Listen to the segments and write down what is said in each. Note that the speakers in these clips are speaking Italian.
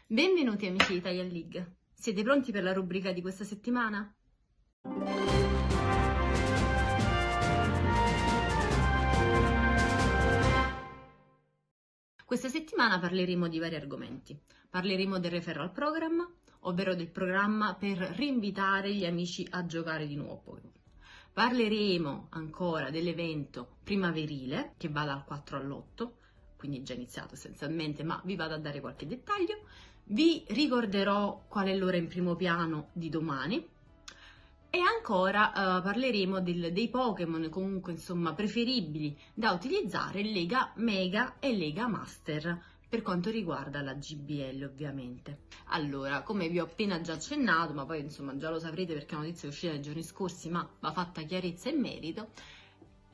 Benvenuti amici di Italian League. Siete pronti per la rubrica di questa settimana? Questa settimana parleremo di vari argomenti. Parleremo del referral program, ovvero del programma per rinvitare gli amici a giocare di nuovo Pokémon. Parleremo ancora dell'evento primaverile che va dal 4 all'8, quindi è già iniziato essenzialmente, ma vi vado a dare qualche dettaglio. Vi ricorderò qual è l'ora in primo piano di domani e ancora parleremo dei Pokémon comunque insomma preferibili da utilizzare in Lega Mega e Lega Master per quanto riguarda la GBL ovviamente. Allora, come vi ho appena già accennato, ma poi insomma già lo saprete perché è una notizia uscita nei giorni scorsi, ma va fatta chiarezza in merito,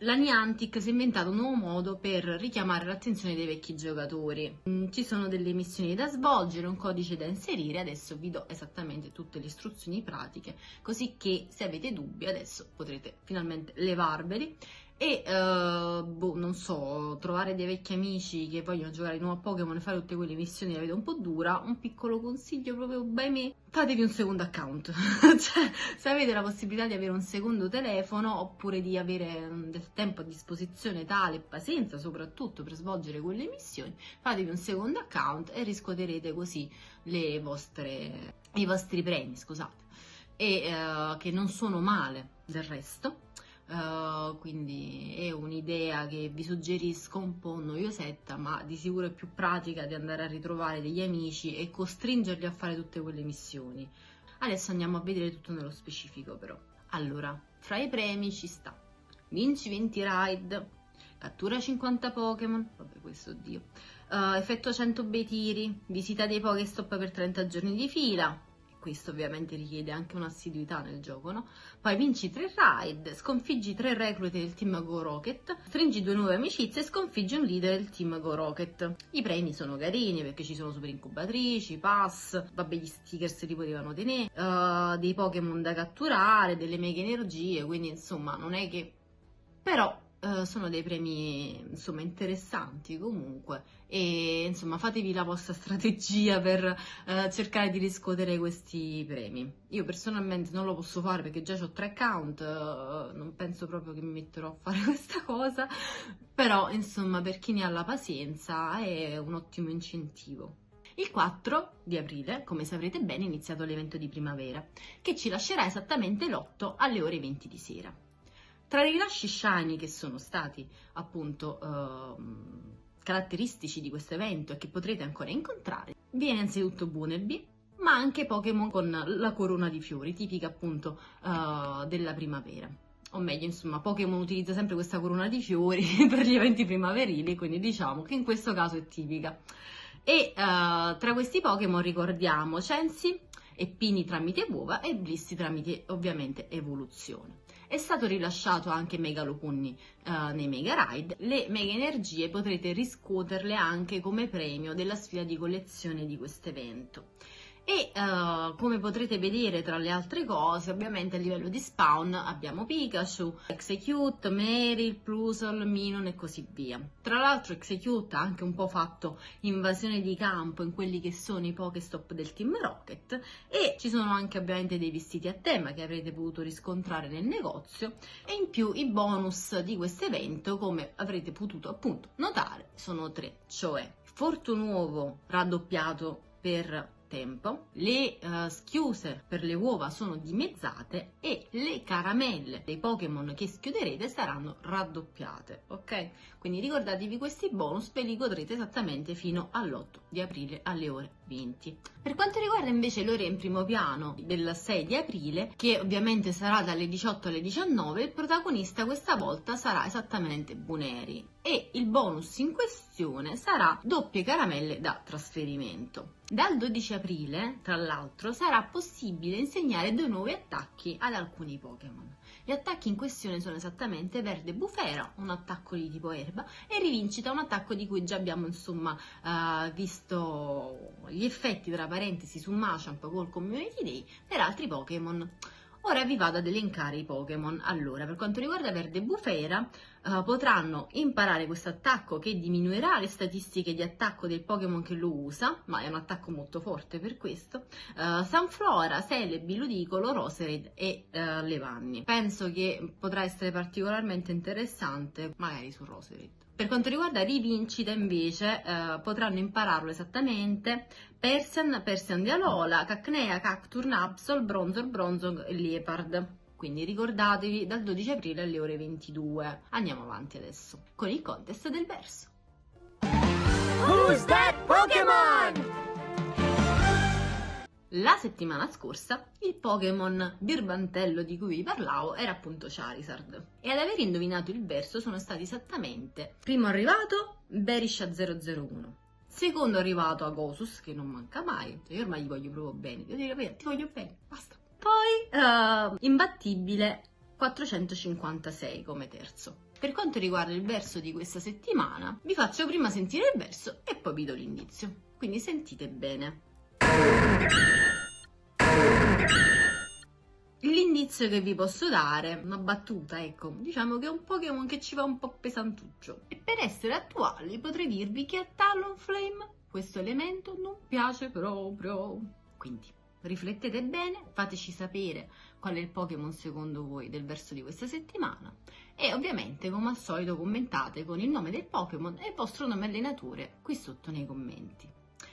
la Niantic si è inventato un nuovo modo per richiamare l'attenzione dei vecchi giocatori. Ci sono delle missioni da svolgere, un codice da inserire, adesso vi do esattamente tutte le istruzioni pratiche, così che se avete dubbi adesso potrete finalmente levarveli e non so, trovare dei vecchi amici che vogliono giocare di nuovo a Pokémon e fare tutte quelle missioni la vedo un po' dura. Un piccolo consiglio proprio by me: fatevi un secondo account. Cioè, se avete la possibilità di avere un secondo telefono oppure di avere del tempo a disposizione tale e pazienza soprattutto per svolgere quelle missioni, fatevi un secondo account e riscuoterete così i vostri premi, scusate, e che non sono male del resto. Quindi è un'idea che vi suggerisco, un po' noiosetta, ma di sicuro è più pratica di andare a ritrovare degli amici e costringerli a fare tutte quelle missioni. Adesso andiamo a vedere tutto nello specifico però. Allora, fra i premi ci sta vinci 20 raid, cattura 50 Pokémon, vabbè questo oddio, effettua 100 bei tiri, visita dei Pokéstop per 30 giorni di fila. Questo ovviamente richiede anche un'assiduità nel gioco, no? Poi vinci 3 raid, sconfiggi 3 reclute del team Go Rocket, stringi 2 nuove amicizie e sconfiggi un leader del team Go Rocket. I premi sono carini perché ci sono super incubatrici, pass, vabbè gli stickers li potevano tenere, dei Pokémon da catturare, delle mega energie, quindi insomma non è che... Però sono dei premi insomma interessanti comunque e insomma fatevi la vostra strategia per cercare di riscuotere questi premi. Io personalmente non lo posso fare perché già ho 3 account, non penso proprio che mi metterò a fare questa cosa, però insomma per chi ne ha la pazienza è un ottimo incentivo. Il 4 di aprile, come saprete bene, è iniziato l'evento di primavera che ci lascerà esattamente l'8 alle ore 20 di sera. Tra i rilasci shiny che sono stati appunto caratteristici di questo evento e che potrete ancora incontrare, vi è innanzitutto Bunnelby, ma anche Pokémon con la corona di fiori, tipica appunto della primavera. O meglio, insomma, Pokémon utilizza sempre questa corona di fiori per gli eventi primaverili, quindi diciamo che in questo caso è tipica. E tra questi Pokémon ricordiamo Chansey e Pini tramite uova e Blissey tramite ovviamente evoluzione. È stato rilasciato anche Megalopunny nei Mega Raid. Le Mega Energie potrete riscuoterle anche come premio della sfida di collezione di questo evento. E come potrete vedere tra le altre cose, ovviamente a livello di spawn abbiamo Pikachu, Execute, Meryl, Plusle, Minun e così via. Tra l'altro Execute ha anche un po' fatto invasione di campo in quelli che sono i Pokéstop del Team Rocket e ci sono anche ovviamente dei vestiti a tema che avrete potuto riscontrare nel negozio e in più i bonus di questo evento, come avrete potuto appunto notare, sono 3, cioè Fortunuovo raddoppiato per tempo, le schiuse per le uova sono dimezzate e le caramelle dei Pokémon che schiuderete saranno raddoppiate, ok? Quindi ricordatevi questi bonus, ve li godrete esattamente fino all'8 di aprile alle ore 20. Per quanto riguarda invece l'ora in primo piano del 6 di aprile, che ovviamente sarà dalle 18 alle 19, il protagonista questa volta sarà esattamente Buneri e il bonus in questione sarà doppie caramelle da trasferimento. Dal 12 aprile, tra l'altro, sarà possibile insegnare 2 nuovi attacchi ad alcuni Pokémon. Gli attacchi in questione sono esattamente Verde Bufera, un attacco di tipo erba, e Rivincita, un attacco di cui già abbiamo insomma visto gli effetti tra parentesi su Machamp col Community Day per altri Pokémon. Ora vi vado ad elencare i Pokémon. Allora, per quanto riguarda Verde Bufera, potranno imparare questo attacco che diminuirà le statistiche di attacco del Pokémon che lo usa, ma è un attacco molto forte per questo. Sunflora, Celebi, Ludicolo, Roserade e Levanni. Penso che potrà essere particolarmente interessante, magari su Roserade. Per quanto riguarda Rivincita invece potranno impararlo esattamente Persian di Alola, Cacnea, Cacturn, Absol, Bronzor e Liepard. Quindi ricordatevi dal 12 aprile alle ore 22. Andiamo avanti adesso con il contest del verso. Who's that Pokémon? La settimana scorsa il Pokémon birbantello di cui vi parlavo era appunto Charizard e ad aver indovinato il verso sono stati esattamente primo arrivato Berisha 001, secondo arrivato Agosus che non manca mai, io ormai gli voglio proprio bene, devo dire ti voglio bene, basta. Poi imbattibile 456 come terzo. Per quanto riguarda il verso di questa settimana vi faccio prima sentire il verso e poi vi do l'indizio, quindi sentite bene. L'indizio che vi posso dare, una battuta, ecco, diciamo che è un Pokémon che ci va un po' pesantuccio. E per essere attuali potrei dirvi che a Talonflame questo elemento non piace proprio. Quindi riflettete bene, fateci sapere qual è il Pokémon secondo voi del verso di questa settimana e ovviamente come al solito commentate con il nome del Pokémon e il vostro nome allenatore qui sotto nei commenti.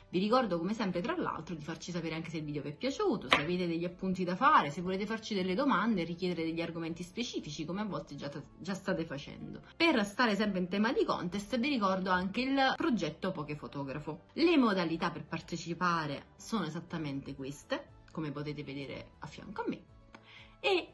Vi ricordo come sempre tra l'altro di farci sapere anche se il video vi è piaciuto, se avete degli appunti da fare, se volete farci delle domande e richiedere degli argomenti specifici come a volte già state facendo. Per stare sempre in tema di contest vi ricordo anche il progetto Pokefotografo. Le modalità per partecipare sono esattamente queste, come potete vedere a fianco a me, e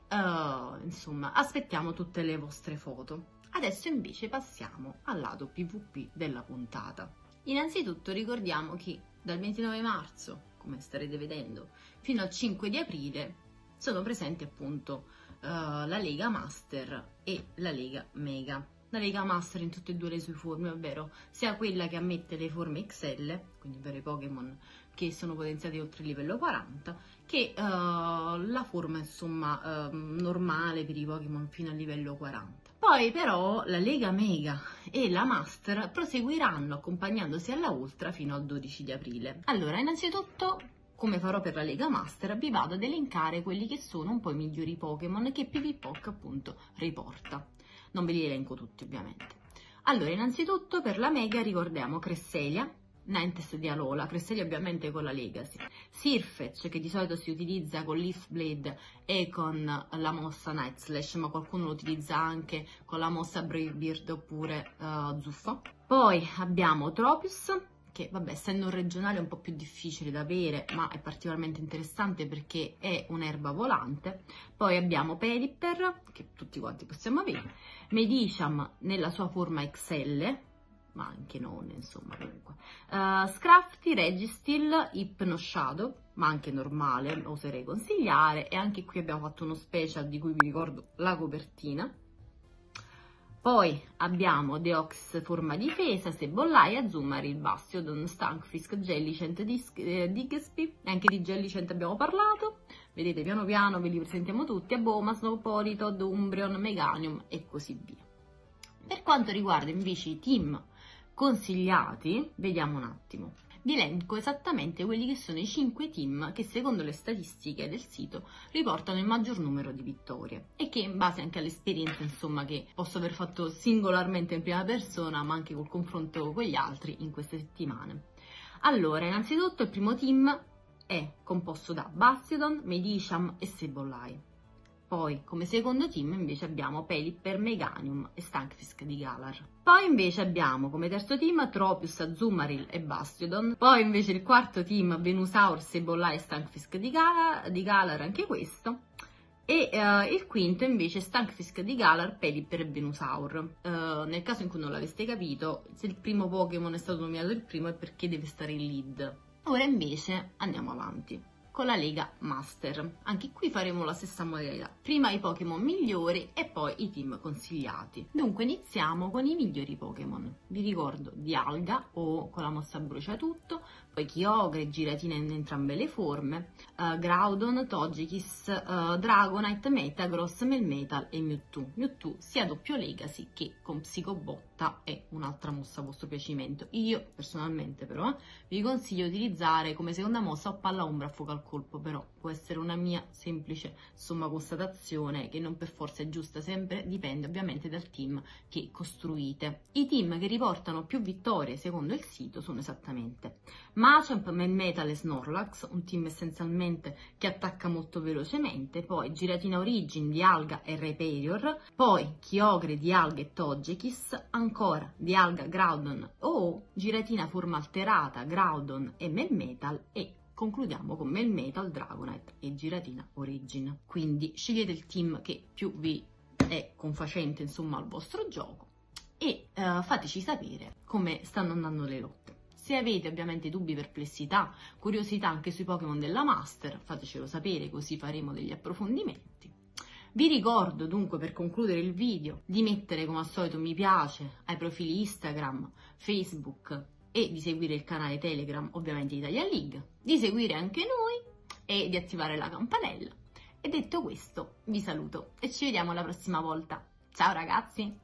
insomma aspettiamo tutte le vostre foto. Adesso invece passiamo al lato PvP della puntata. Innanzitutto ricordiamo che dal 29 marzo, come starete vedendo, fino al 5 di aprile sono presenti appunto la Lega Master e la Lega Mega. La Lega Master in tutte e due le sue forme, ovvero sia quella che ammette le forme XL, quindi ovvero i Pokémon che sono potenziati oltre il livello 40, che la forma insomma normale per i Pokémon fino al livello 40. Poi però la Lega Mega e la Master proseguiranno accompagnandosi alla Ultra fino al 12 di aprile. Allora, innanzitutto, come farò per la Lega Master, vi vado ad elencare quelli che sono un po' i migliori Pokémon che PvPoke appunto riporta. Non ve li elenco tutti ovviamente. Allora, innanzitutto per la Mega ricordiamo Cresselia, Ninetales di Alola, Cresselia ovviamente con la Legacy, Sirfetch che di solito si utilizza con Leaf Blade e con la mossa Night Slash, ma qualcuno lo utilizza anche con la mossa Brave Bird oppure Zuffa. Poi abbiamo Tropius, che vabbè essendo un regionale è un po' più difficile da avere, ma è particolarmente interessante perché è un'erba volante. Poi abbiamo Pelipper, che tutti quanti possiamo avere, Medicham nella sua forma XL, ma anche non, insomma, comunque. Scrafty, Registeel, Hypnoshadow, ma anche normale, oserei consigliare, e anche qui abbiamo fatto uno special di cui vi ricordo la copertina. Poi abbiamo Deox forma difesa, Sableye, Azumarill, Bastiodon, Stunfisk, Jellicent, Diggsby, anche di Jellicent abbiamo parlato. Vedete, piano piano ve li presentiamo tutti, Abomasnow, Politoed, Umbreon, Meganium e così via. Per quanto riguarda invece i team consigliati, vediamo un attimo. Vi elenco esattamente quelli che sono i 5 team che secondo le statistiche del sito riportano il maggior numero di vittorie e che in base anche all'esperienza insomma che posso aver fatto singolarmente in prima persona ma anche col confronto con gli altri in queste settimane. Allora, innanzitutto il primo team è composto da Bastiodon, Medicham e Sableye. Poi, come secondo team, invece abbiamo Pelipper, Meganium e Stunfisk di Galar. Poi invece abbiamo come terzo team Tropius, Azumarill e Bastiodon. Poi invece il quarto team Venusaur, Sableye e Stunfisk di Galar, anche questo. E il quinto invece Stunfisk di Galar, Pelipper e Venusaur. Nel caso in cui non l'aveste capito, se il primo Pokémon è stato nominato il primo è perché deve stare in lead. Ora invece andiamo avanti. con la Lega Master. Anche qui faremo la stessa modalità, prima i Pokémon migliori e poi i team consigliati. Dunque iniziamo con i migliori Pokémon. Vi ricordo Dialga o con la mossa brucia tutto, poi Kyogre, Giratina in entrambe le forme, Groudon, Togekiss, Dragonite, Metagross, Melmetal e Mewtwo. Mewtwo sia doppio Legacy che con Psicobotta è un'altra mossa a vostro piacimento. Io personalmente però vi consiglio di utilizzare come seconda mossa o Palla Ombra a fuoco al colpo, però può essere una mia semplice constatazione che non per forza è giusta, sempre dipende ovviamente dal team che costruite. I team che riportano più vittorie secondo il sito sono esattamente Machamp, Melmetal e Snorlax, un team essenzialmente che attacca molto velocemente, poi Giratina Origin, Dialga e Rhyperior, poi Kyogre, Dialga e Togekiss, ancora Dialga, Groudon o Giratina forma alterata, Groudon e Melmetal e concludiamo con Melmetal, Dragonite e Giratina Origin. Quindi scegliete il team che più vi è confacente insomma al vostro gioco e fateci sapere come stanno andando le lotte. Se avete ovviamente dubbi, perplessità, curiosità anche sui Pokémon della Master, fatecelo sapere così faremo degli approfondimenti. Vi ricordo dunque per concludere il video di mettere come al solito mi piace ai profili Instagram, Facebook e di seguire il canale Telegram ovviamente Italian League, di seguire anche noi e di attivare la campanella. E detto questo vi saluto e ci vediamo la prossima volta. Ciao ragazzi!